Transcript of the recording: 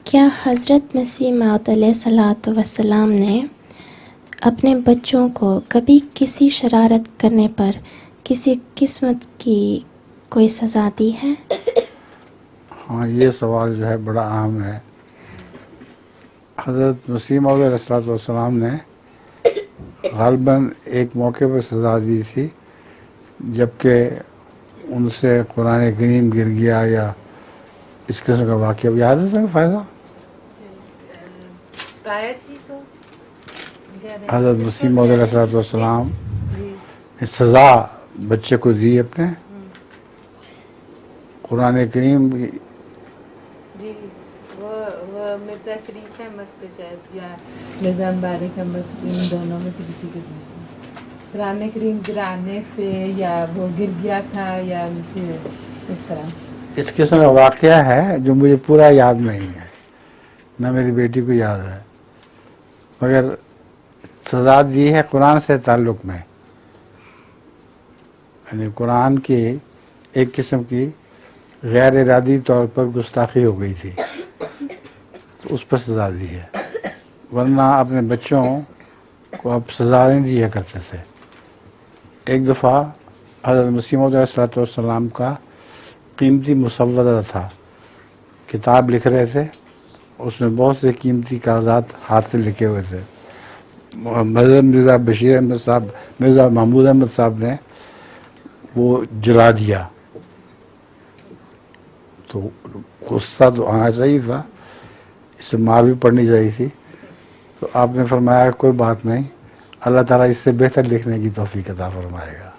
کیا حضرت مسیح موعود علیہ الصلوۃ والسلام نے اپنے بچوں کو کبھی کسی شرارت کرنے پر کسی قسم کی کوئی سزا دی ہے؟ ہاں، یہ سوال جو ہے بڑا اہم ہے۔ حضرت مسیح موعود علیہ الصلوۃ والسلام نے غالباً ایک موقع پر سزا دی تھی، جبکہ ان سے قرآن کریم گر گیا یا اس قسم کا واقعہ یاد ہے تمہیں فائدہ؟ حضرت مسیح موعود علیہ الصلوۃ والسلام نے سزا بچے کو دی اپنے، قرآن کریم جی وہ مرزا شریف احمد پہ شاید یا مرزا مبارک احمد، ان دونوں میں سے کسی کے قرآن کریم گرانے سے، یا وہ گر گیا تھا یا اس طرح اس قسم کا واقعہ ہے جو مجھے پورا یاد نہیں ہے، نہ میری بیٹی کو یاد ہے، مگر سزا دی ہے قرآن سے تعلق میں، یعنی قرآن کی ایک قسم کی غیر ارادی طور پر گستاخی ہو گئی تھی تو اس پر سزا دی ہے، ورنہ اپنے بچوں کو اب سزا نہیں دیا کرتے تھے۔ ایک دفعہ حضرت مسیح موعود علیہ الصلوۃ والسلام کا قیمتی مسودہ تھا، کتاب لکھ رہے تھے، اس میں بہت سے قیمتی کاغذات ہاتھ سے لکھے ہوئے تھے۔ مرزا بشیر احمد صاحب، مرزا محمود احمد صاحب نے وہ جلا دیا، تو غصہ تو آنا چاہیے تھا، اس سے مار بھی پڑنی چاہیے تھی، تو آپ نے فرمایا کوئی بات نہیں، اللہ تعالیٰ اس سے بہتر لکھنے کی توفیق عطا فرمائے گا۔